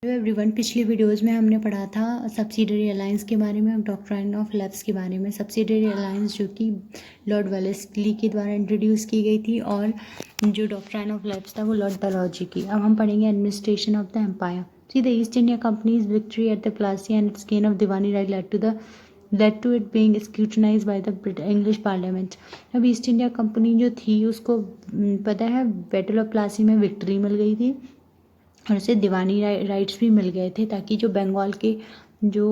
Hello everyone, पिछले videos में हमने पढ़ा था सब्सिडरी अलायंस के बारे में, डॉक्ट्राइन ऑफ लैप्स के बारे में। सब्सिडरी अलायंस जो कि लॉर्ड वेलेस्ली के द्वारा इंट्रोड्यूस की गई थी और जो डॉक्ट्राइन ऑफ लैप्स था वो लॉर्ड डलहौजी की। अब हम पढ़ेंगे administration of the empire. See the East India company's victory at the Plassey and its gain of Diwani right led to it being scrutinized by the English Parliament। अब ईस्ट इंडिया कंपनी जो थी उसको पता है बैटल ऑफ प्लासी में victory मिल गई थी और उसे दीवानी राइट्स भी मिल गए थे ताकि जो बंगाल के जो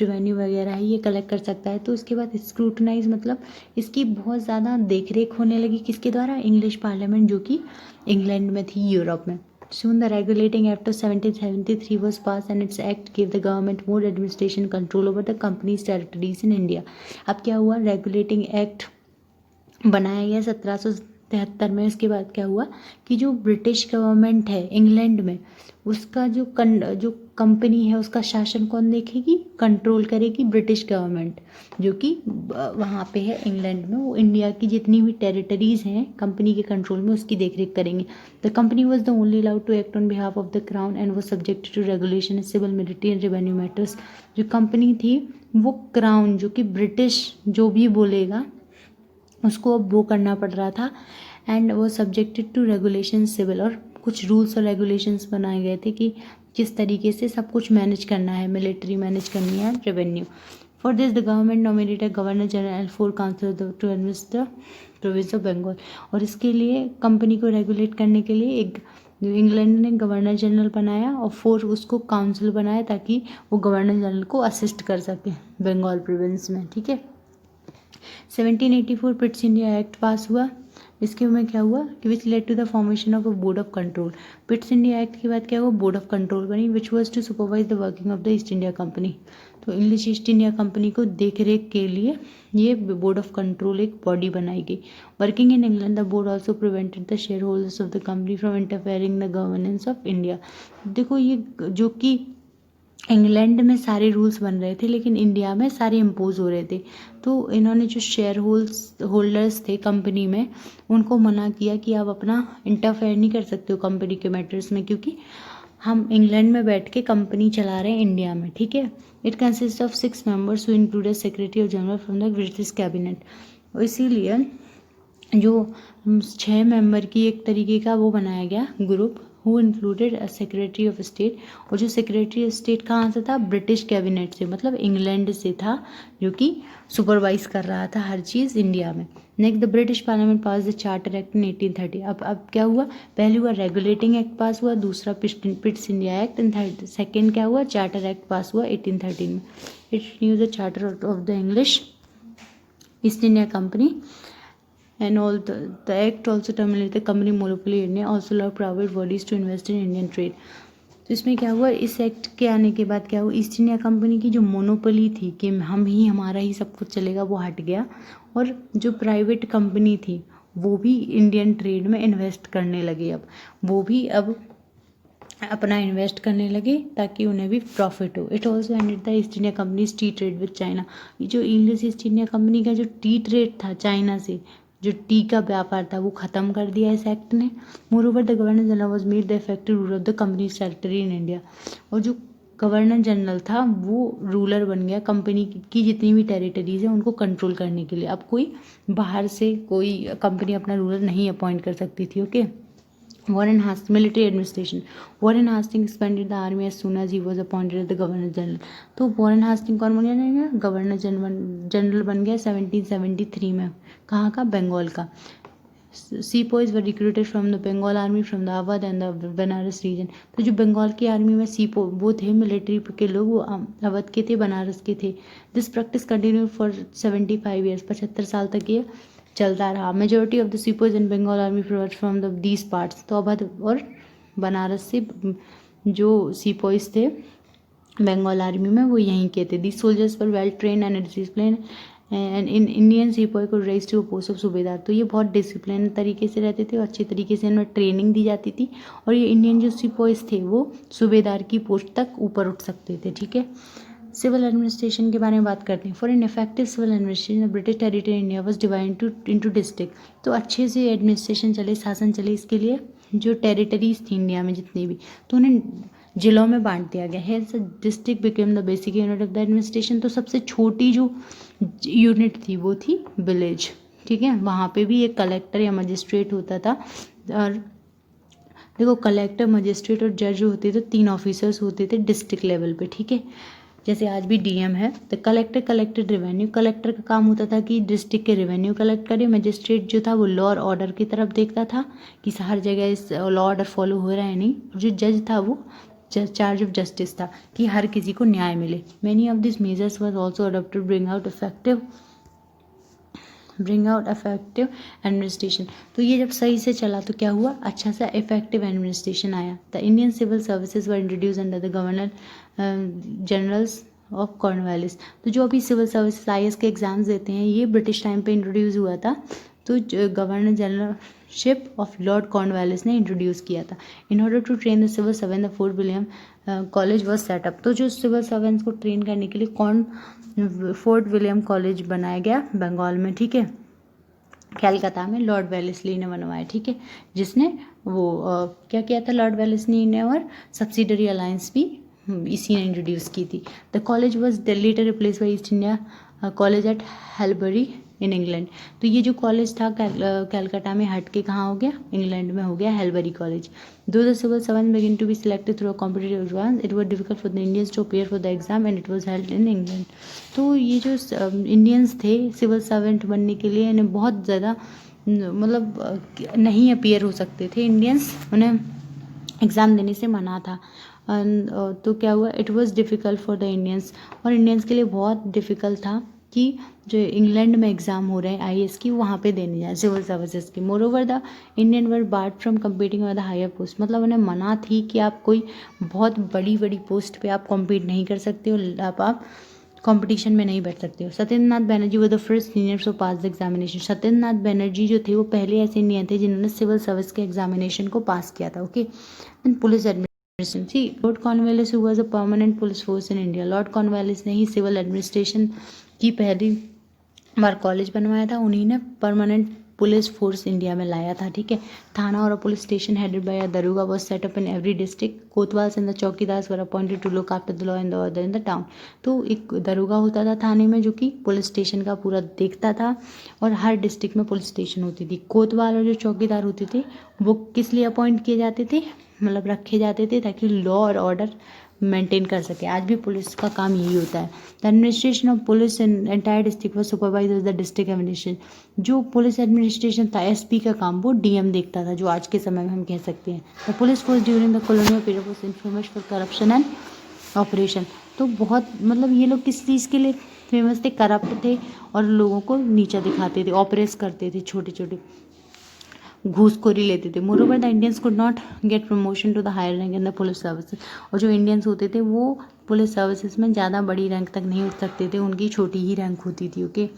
रेवेन्यू वगैरह है ये कलेक्ट कर सकता है। तो उसके बाद स्क्रूटनाइज मतलब इसकी बहुत ज़्यादा देखरेख होने लगी, किसके द्वारा? इंग्लिश पार्लियामेंट जो कि इंग्लैंड में थी, यूरोप में। Soon the Regulating Act of 1773 was passed and its act gave the government more administration control over the company's territories in India। अब क्या हुआ? रेगुलेटिंग एक्ट बनाया गया 1773 में। इसके बाद क्या हुआ कि जो ब्रिटिश गवर्नमेंट है इंग्लैंड में, उसका जो कंपनी है उसका शासन कौन देखेगी, कंट्रोल करेगी? ब्रिटिश गवर्नमेंट जो कि वहाँ पे है इंग्लैंड में। वो इंडिया की जितनी भी टेरिटरीज हैं कंपनी के कंट्रोल में उसकी देखरेख करेंगे। The company was the only allowed to act on behalf of the crown and was subjected to regulation civil military and revenue matters. जो कंपनी थी वो क्राउन जो कि ब्रिटिश जो भी बोलेगा उसको अब वो करना पड़ रहा था एंड वो सब्जेक्टेड टू रेगुलेशन सिविल, और कुछ रूल्स और रेगुलेशंस बनाए गए थे कि किस तरीके से सब कुछ मैनेज करना है, मिलिट्री मैनेज करनी है, revenue. For this the government nominated a governor general and 4 council to administer province of Bengal. और इसके लिए कंपनी को रेगुलेट करने के लिए एक इंग्लैंड ने गवर्नर जनरल बनाया और 4 उसको काउंसिल बनाया ताकि वो गवर्नर जनरल को असिस्ट कर सके बंगाल प्रोविंस में। ठीक है, 1784 पिट्स इंडिया एक्ट पास हुआ। इसके में क्या हुआ कि which led to the formation of a board of control. Pitts India Act के बाद क्या हुआ? बोर्ड ऑफ कंट्रोल बनी which was to supervise the working of the East India Company. तो इंग्लिश ईस्ट इंडिया कंपनी को देख रेख के लिए ये बोर्ड ऑफ कंट्रोल एक बॉडी बनाई गई। Working in England the board also prevented the share holders of the company from interfering the governance of India. देखो ये जो कि इंग्लैंड में सारे रूल्स बन रहे थे लेकिन इंडिया में सारे इम्पोज हो रहे थे, तो इन्होंने जो शेयर होल्डर्स थे कंपनी में उनको मना किया कि आप अपना इंटरफेयर नहीं कर सकते हो कंपनी के मैटर्स में, क्योंकि हम इंग्लैंड में बैठ के कंपनी चला रहे हैं इंडिया में। ठीक है, it consist of 6 members who included secretary of general from the British cabinet. इसीलिए जो 6 मेंबर की एक तरीके का वो बनाया गया group who included a secretary of state, और जो सेक्रेटरी ऑफ स्टेट कहाँ से था? ब्रिटिश कैबिनेट से, मतलब इंग्लैंड से था, जो कि सुपरवाइज कर रहा था हर चीज़ इंडिया में। Next the British parliament pass the charter act in 1830। अब क्या हुआ? पहले हुआ रेगुलेटिंग एक्ट पास हुआ, दूसरा पिट्स इंडिया एक्ट, एंड सेकेंड क्या हुआ? चार्टर एक्ट पास हुआ 1813 में। It new the charter of the English East India company and all the act also terminated the company monopoly in India, also allowed private bodies to invest in Indian trade। तो इसमें क्या हुआ? इस act के आने के बाद क्या हुआ? ईस्ट इंडिया कंपनी की जो मोनोपोली थी कि हमारा ही सब कुछ चलेगा वो हट गया, और जो प्राइवेट कंपनी थी वो भी इंडियन ट्रेड में इन्वेस्ट करने लगे। अब वो भी अब अपना इन्वेस्ट करने लगे ताकि उन्हें भी प्रॉफिट हो। It also ended the East India company T trade with China. जो इंग्लिश ईस्ट इंडिया कंपनी का जो टी ट्रेड था चाइना से, जो टी का व्यापार था, वो खत्म कर दिया इस एक्ट ने। More over the governor general was made the effective ruler of the companies territory in India. और जो गवर्नर जनरल था वो रूलर बन गया कंपनी की जितनी भी टेरिटरीज है उनको कंट्रोल करने के लिए। अब कोई बाहर से कोई कंपनी अपना रूलर नहीं अपॉइंट कर सकती थी। Okay, Warren Hastings military administration। Warren Hastings expanded the army as soon as he was appointed as the governor general। तो वॉरेन हास्टिंग कौन बन गया? गवर्नर जनरल बन गया 1773 में। कहाँ का? बंगाल का। Sepoys were recruited from the Bengal army from the Awadh and the Banaras region. तो जो बंगाल की आर्मी में सीपो वो थे मिलिट्री के लोग, वो अवध के थे, बनारस के थे। This practice continue for 75 years, 75 साल तक ये चलता रहा। Majority of the sepoys in Bengal army from the these parts. तो अवध और बनारस से जो सीपोइज थे बंगाल आर्मी में वो यहीं के थे। These soldiers were well train and discipline and in Indian sepoy को रेज टू पोस्ट ऑफ सूबेदार। तो ये बहुत डिसिप्लिन तरीके से रहते थे और अच्छी तरीके से इन्हें ट्रेनिंग दी जाती थी, और ये इंडियन जो सीपॉयज थे वो सूबेदार की पोस्ट तक ऊपर उठ सकते थे। ठीक है, सिविल एडमिनिस्ट्रेशन के बारे में बात करते हैं। For an effective civil administration British territory India was divide into district. तो अच्छे से एडमिनिस्ट्रेशन चले, शासन चले, इसके लिए जो टेरिटरीज थी इंडिया में जितनी भी, तो उन्हें जिलों में बांट दिया गया है। District became the basic unit of the administration. तो सबसे छोटी जो यूनिट थी वो थी विलेज, ठीक है। वहाँ पे भी एक कलेक्टर या मजिस्ट्रेट होता था। और देखो कलेक्टर, मजिस्ट्रेट और जज जो होते थे, 3 ऑफिसर्स होते थे डिस्ट्रिक्ट लेवल पे, ठीक है। जैसे आज भी डीएम है। तो कलेक्टर कलेक्टेड रेवेन्यू, कलेक्टर का काम होता था कि डिस्ट्रिक्ट के रेवेन्यू कलेक्ट करे। मजिस्ट्रेट जो था वो लॉ और ऑर्डर की तरफ देखता था कि हर जगह इस लॉ ऑर्डर फॉलो हो रहा है नहीं। और जो जज था वो चार्ज ऑफ जस्टिस था कि हर किसी को न्याय मिले। Many of this measures was also adopted bring out effective administration. तो ये जब सही से चला तो क्या हुआ, अच्छा सा इफेक्टिव एडमिनिस्ट्रेशन आया। The Indian civil services were introduce under the governor generals of Cornwallis. तो जो अभी सिविल सर्विसेज IAS के एग्जाम्स देते हैं ये ब्रिटिश टाइम पे इंट्रोड्यूस हुआ था। तो governor generalship of Lord Cornwallis ने इंट्रोड्यूस किया था। In order to train the civil servant the Fort William college was set up. तो जो सिविल सर्वेंट्स को ट्रेन करने के लिए फोर्ट विलियम कॉलेज बनाया गया बंगाल में, ठीक है, कलकत्ता में लॉर्ड वेलेस्ली ने बनवाया, ठीक है, जिसने वो क्या किया था लॉर्ड वेलेस्ली ने, और सब्सिडरी अलायंस भी इसी ने इंट्रोड्यूस की थी। The college was later replace by East India college at Haileybury in England. तो ये जो कॉलेज था कलकत्ता में हट के कहाँ हो गया, इंग्लैंड में हो गया Haileybury college. Though the civil servant begin to be selected through a competitive exam, it was difficult for the Indians to appear for the exam and it was held in England. तो ये जो Indians थे civil servant बनने के लिए इन्हें बहुत ज़्यादा मतलब नहीं अपियर हो सकते थे इंडियंस, उन्हें एग्ज़ाम देने से मना था। तो क्या हुआ, it was difficult for the Indians, और इंडियंस के लिए बहुत डिफ़िकल्ट था कि जो इंग्लैंड में एग्ज़ाम हो रहे हैं IAS की वहाँ पे देने जाए सिविल सर्विसेज की। Moreover the Indian were barred from competing with the higher post. मतलब उन्हें मना थी कि आप कोई बहुत बड़ी बड़ी पोस्ट पे आप कॉम्पीट नहीं कर सकते हो, आप कंपटीशन में नहीं बैठ सकते हो। Satyendra Nath Banerjee were the first senior to pass the examination. Satyendra Nath Banerjee जो थे वो पहले ऐसे इंडियन थे जिन्होंने सिविल सर्विस के एग्जामिनेशन को पास किया था, okay. And police administration, see Lord Cornwallis who was a permanent police force in India. Lord Cornwallis ने ही सिविल एडमिनिस्ट्रेशन की पहली बार कॉलेज बनवाया था, उन्हीं ने परमानेंट पुलिस फोर्स इंडिया में लाया था, ठीक है। थाना और police station headed by a daroga was set up in every district. Kotwals and the chowkidars were appointed to look after the law and the order in the town. तो एक दरोगा होता था थाने में जो कि पुलिस स्टेशन का पूरा देखता था, और हर डिस्ट्रिक्ट में पुलिस स्टेशन होती थी। कोतवाल और जो चौकीदार होते थे वो किस लिए अपॉइंट किए जाते थे, मतलब रखे जाते थे ताकि लॉ और ऑर्डर मेंटेन कर सके। आज भी पुलिस का काम यही होता है। The administration of police in entire district was supervise the district administration. जो पुलिस एडमिनिस्ट्रेशन था SP का काम वो DM देखता था, जो आज के समय में हम कह सकते हैं। The police force during the colonial period was infamous for corruption and operation. तो बहुत मतलब ये लोग किस चीज़ के लिए फेमस थे, करप्ट थे और लोगों को नीचा दिखाते थे, ऑपरेस करते थे, छोटे छोटे घूसखोरी लेते थे। Moreover the Indians could not get promotion to the higher rank in the police services. और जो इंडियंस होते थे वो पुलिस सर्विसेज में ज़्यादा बड़ी रैंक तक नहीं उठ सकते थे, उनकी छोटी ही रैंक होती थी, okay.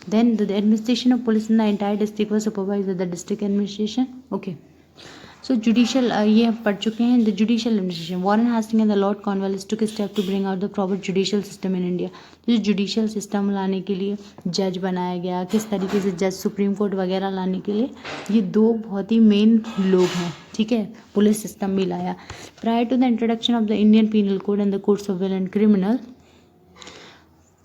Then the administration of police in the entire district was supervise the district administration, okay. So judicial ये पढ़ चुके हैं। The judicial administration, Warren Hasting and the Lord Cornwallis took step to bring out the proper judicial system in India. तो जो judicial system लाने के लिए जज बनाया गया, किस तरीके से जज सुप्रीम कोर्ट वगैरह लाने के लिए, ये दो बहुत ही मेन लोग हैं, ठीक है। पुलिस सिस्टम भी लाया। Prior to the introduction of the Indian penal code and the codes of civil and criminal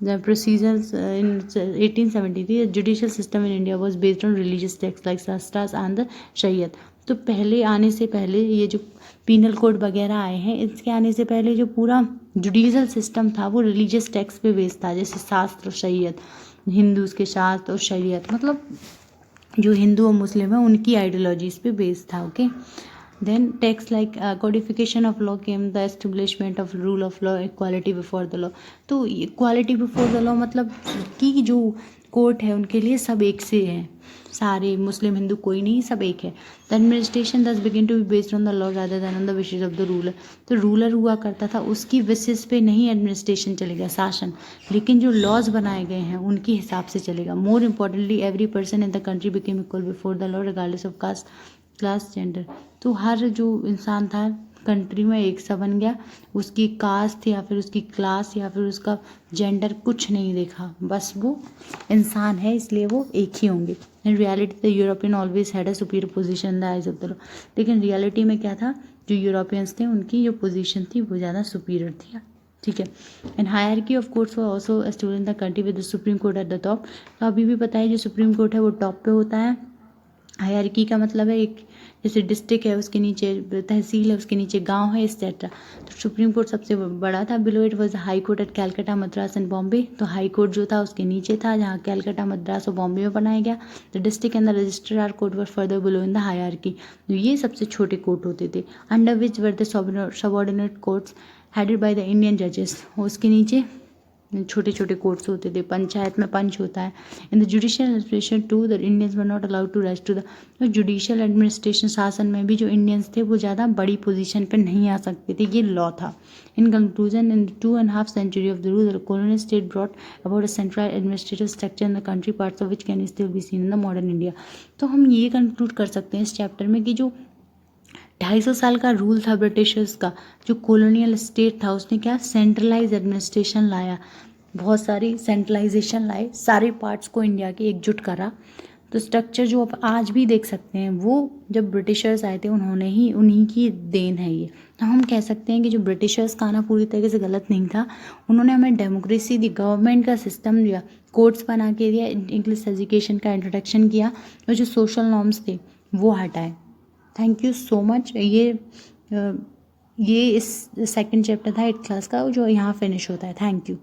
the procedures in 1873, the judicial system in India was based on religious texts like Shastras and the Shariat. तो पहले आने से पहले ये जो penal code वगैरह आए हैं, इसके आने से पहले जो पूरा जुडिशियल सिस्टम था वो रिलीजियस टेक्स्ट पे बेस्ड था, जैसे शास्त्र और शरीयत, हिंदूज के शास्त्र और शरीयत, मतलब जो हिंदू और मुस्लिम है उनकी आइडियोलॉजीज पे बेस्ड था, okay. Then texts like codification of law came, the establishment of rule of law, equality before the law. तो equality before the law मतलब कि जो कोर्ट है उनके लिए सब एक से हैं, सारे मुस्लिम हिंदू कोई नहीं, सब एक है। The administration thus begin to be based on the law rather than on the wishes of the ruler. तो रूलर हुआ करता था, उसकी विशेष पे नहीं एडमिनिस्ट्रेशन चलेगा, शासन, लेकिन जो लॉज बनाए गए हैं उनके हिसाब से चलेगा। More importantly every person in the country became equal before the law regardless of caste class gender. तो हर जो इंसान था कंट्री में एक सा बन गया, उसकी कास्ट या फिर उसकी क्लास या फिर उसका जेंडर कुछ नहीं देखा, बस वो इंसान है इसलिए वो एक ही होंगे। In reality the European always had a superior position in the eyes of the law. लेकिन रियलिटी में क्या था, जो यूरोपियंस थे उनकी जो पोजीशन थी वो ज़्यादा सुपीरियर थी। ठीक है। And hierarchy of courts were also restored in the country with the supreme court at the top. तो अभी भी पता है जो सुप्रीम कोर्ट है वो टॉप पे होता है। हायरकी का मतलब है एक जैसे डिस्ट्रिक्ट है उसके नीचे तहसील है, उसके नीचे गांव है, एक्सेट्रा। तो सुप्रीम कोर्ट सबसे बड़ा था। Below it was high court at Calcutta, Madras and Bombay. तो हाई कोर्ट जो था उसके नीचे था, जहाँ कैलकाटा, मद्रास और बॉम्बे में बनाया गया। The district and the registrar court were further below in the hierarchy. तो ये सबसे छोटे कोर्ट होते थे। Under which were the subordinate courts headed by the Indian जजेस। उसके नीचे छोटे छोटे कोर्ट्स होते थे। पंचायत में पंच होता है। In the judicial administration to the Indians were not allowed to rise to the. Judicial administration शासन में भी जो इंडियंस थे वो ज़्यादा बड़ी पोजीशन पर नहीं आ सकते थे, ये लॉ था। In conclusion, in 2.5 century of the rule the colonial state brought about a central administrative structure in the country, parts of which can still be seen in the modern India. तो हम ये conclude कर सकते हैं इस chapter में कि जो 250 साल का रूल था ब्रिटिशर्स का, जो कॉलोनियल स्टेट था, उसने क्या सेंट्रलाइज एडमिनिस्ट्रेशन लाया, बहुत सारी सेंट्रलाइजेशन लाए, सारे पार्ट्स को इंडिया के एकजुट करा। तो स्ट्रक्चर जो आप आज भी देख सकते हैं वो जब ब्रिटिशर्स आए थे उन्हीं की देन है ये। तो हम कह सकते हैं कि जो ब्रिटिशर्स का आना पूरी तरीके से गलत नहीं था। उन्होंने हमें डेमोक्रेसी दी, गवर्नमेंट का सिस्टम दिया, कोर्ट्स बना के दिया, इंग्लिश एजुकेशन का इंट्रोडक्शन किया और जो सोशल नॉर्म्स थे वो हटाए। Thank you so much. ये इस सेकंड चैप्टर था 8th क्लास का जो यहाँ फिनिश होता है। Thank you.